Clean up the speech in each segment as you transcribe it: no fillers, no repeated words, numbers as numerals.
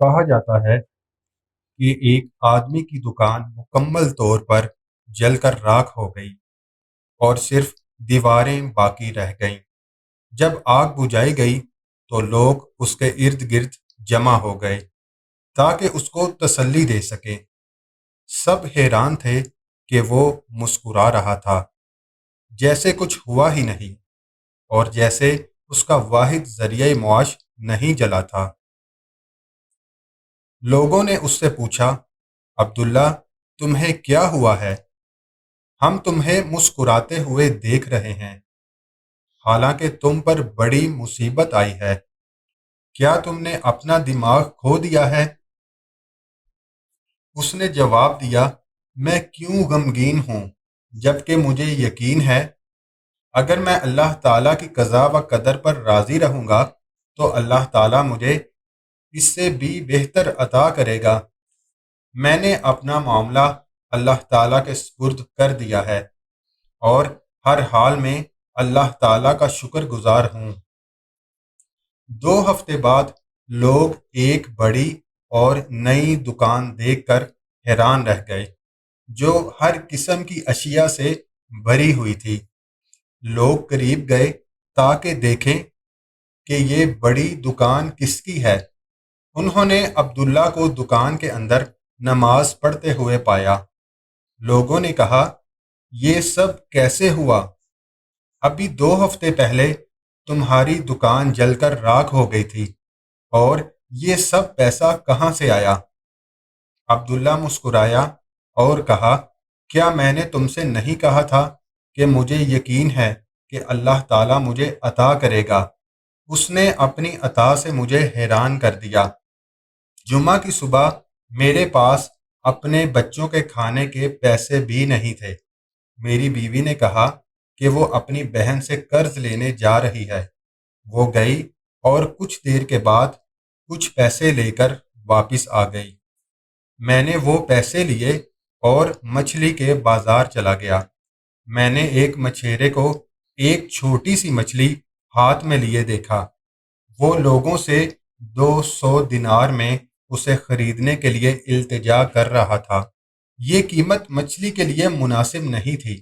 کہا جاتا ہے کہ ایک آدمی کی دکان مکمل طور پر جل کر راکھ ہو گئی اور صرف دیواریں باقی رہ گئیں۔ جب آگ بجھائی گئی تو لوگ اس کے ارد گرد جمع ہو گئے تاکہ اس کو تسلی دے سکیں۔ سب حیران تھے کہ وہ مسکرا رہا تھا جیسے کچھ ہوا ہی نہیں، اور جیسے اس کا واحد ذریعہ معاش نہیں جلا تھا۔ لوگوں نے اس سے پوچھا، عبداللہ، تمہیں کیا ہوا ہے؟ ہم تمہیں مسکراتے ہوئے دیکھ رہے ہیں، حالانکہ تم پر بڑی مصیبت آئی ہے۔ کیا تم نے اپنا دماغ کھو دیا ہے؟ اس نے جواب دیا، میں کیوں غمگین ہوں جبکہ مجھے یقین ہے اگر میں اللہ تعالیٰ کی قضا و قدر پر راضی رہوں گا تو اللہ تعالیٰ مجھے اس سے بھی بہتر عطا کرے گا۔ میں نے اپنا معاملہ اللہ تعالیٰ کے سپرد کر دیا ہے اور ہر حال میں اللہ تعالیٰ کا شکر گزار ہوں۔ 2 ہفتے بعد لوگ ایک بڑی اور نئی دکان دیکھ کر حیران رہ گئے جو ہر قسم کی اشیاء سے بھری ہوئی تھی۔ لوگ قریب گئے تاکہ دیکھیں کہ یہ بڑی دکان کس کی ہے۔ انہوں نے عبداللہ کو دکان کے اندر نماز پڑھتے ہوئے پایا۔ لوگوں نے کہا، یہ سب کیسے ہوا؟ ابھی 2 ہفتے پہلے تمہاری دکان جل کر راکھ ہو گئی تھی، اور یہ سب پیسہ کہاں سے آیا؟ عبداللہ مسکرایا اور کہا، کیا میں نے تم سے نہیں کہا تھا کہ مجھے یقین ہے کہ اللہ تعالیٰ مجھے عطا کرے گا؟ اس نے اپنی عطا سے مجھے حیران کر دیا۔ جمعہ کی صبح میرے پاس اپنے بچوں کے کھانے کے پیسے بھی نہیں تھے۔ میری بیوی نے کہا کہ وہ اپنی بہن سے قرض لینے جا رہی ہے۔ وہ گئی اور کچھ دیر کے بعد کچھ پیسے لے کر واپس آ گئی۔ میں نے وہ پیسے لیے اور مچھلی کے بازار چلا گیا۔ میں نے ایک مچھیرے کو ایک چھوٹی سی مچھلی ہاتھ میں لیے دیکھا۔ وہ لوگوں سے 200 دینار میں اسے خریدنے کے لیے التجا کر رہا تھا۔ یہ قیمت مچھلی کے لیے مناسب نہیں تھی،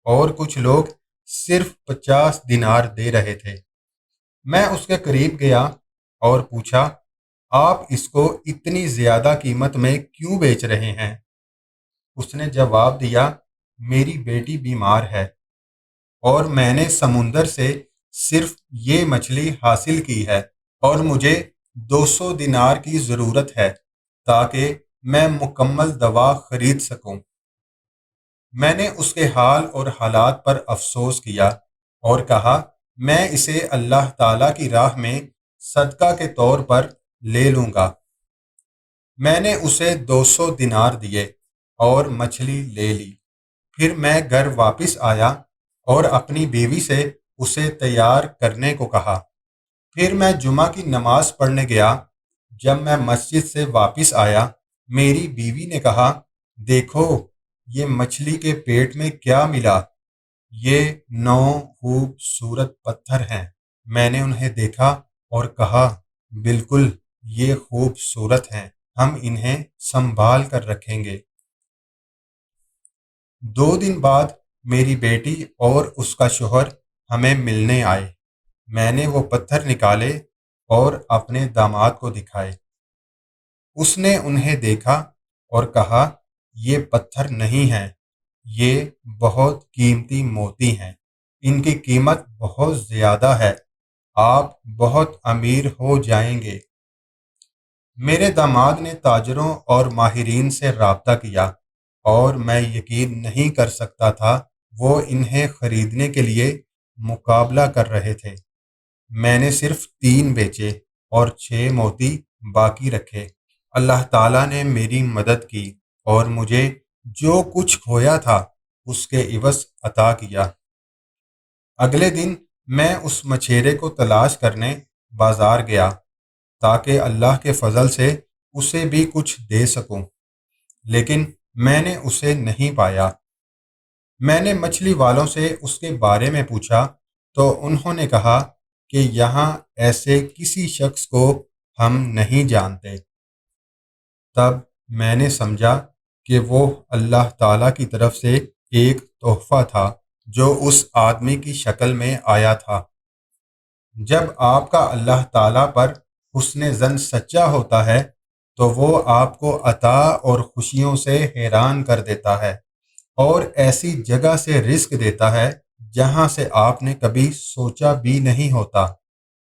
اور کچھ لوگ صرف 50 دینار دے رہے تھے۔ میں اس کے قریب گیا اور پوچھا، آپ اس کو اتنی زیادہ قیمت میں کیوں بیچ رہے ہیں؟ اس نے جواب دیا، میری بیٹی بیمار ہے اور میں نے سمندر سے صرف یہ مچھلی حاصل کی ہے، اور مجھے 200 دینار کی ضرورت ہے تاکہ میں مکمل دوا خرید سکوں۔ میں نے اس کے حال اور حالات پر افسوس کیا اور کہا، میں اسے اللہ تعالیٰ کی راہ میں صدقہ کے طور پر لے لوں گا۔ میں نے اسے 200 دینار دیے اور مچھلی لے لی۔ پھر میں گھر واپس آیا اور اپنی بیوی سے اسے تیار کرنے کو کہا۔ پھر میں جمعہ کی نماز پڑھنے گیا۔ جب میں مسجد سے واپس آیا، میری بیوی نے کہا، دیکھو یہ مچھلی کے پیٹ میں کیا ملا۔ یہ 9 خوبصورت پتھر ہیں۔ میں نے انہیں دیکھا اور کہا، بالکل یہ خوبصورت ہیں، ہم انہیں سنبھال کر رکھیں گے۔ 2 دن بعد میری بیٹی اور اس کا شوہر ہمیں ملنے آئے۔ میں نے وہ پتھر نکالے اور اپنے داماد کو دکھائے۔ اس نے انہیں دیکھا اور کہا، یہ پتھر نہیں ہیں، یہ بہت قیمتی موتی ہیں، ان کی قیمت بہت زیادہ ہے، آپ بہت امیر ہو جائیں گے۔ میرے داماد نے تاجروں اور ماہرین سے رابطہ کیا، اور میں یقین نہیں کر سکتا تھا وہ انہیں خریدنے کے لیے مقابلہ کر رہے تھے۔ میں نے صرف 3 بیچے اور 6 موتی باقی رکھے۔ اللہ تعالیٰ نے میری مدد کی اور مجھے جو کچھ کھویا تھا اس کے عوض عطا کیا۔ اگلے دن میں اس مچھیرے کو تلاش کرنے بازار گیا تاکہ اللہ کے فضل سے اسے بھی کچھ دے سکوں، لیکن میں نے اسے نہیں پایا۔ میں نے مچھلی والوں سے اس کے بارے میں پوچھا تو انہوں نے کہا کہ یہاں ایسے کسی شخص کو ہم نہیں جانتے۔ تب میں نے سمجھا کہ وہ اللہ تعالیٰ کی طرف سے ایک تحفہ تھا جو اس آدمی کی شکل میں آیا تھا۔ جب آپ کا اللہ تعالیٰ پر حسن ظن سچا ہوتا ہے تو وہ آپ کو عطا اور خوشیوں سے حیران کر دیتا ہے، اور ایسی جگہ سے رزق دیتا ہے جہاں سے آپ نے کبھی سوچا بھی نہیں ہوتا۔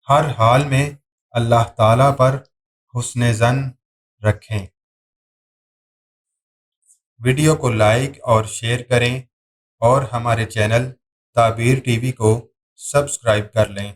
ہر حال میں اللہ تعالیٰ پر حسن ظن رکھیں۔ ویڈیو کو لائک اور شیئر کریں اور ہمارے چینل تعبیر ٹی وی کو سبسکرائب کر لیں۔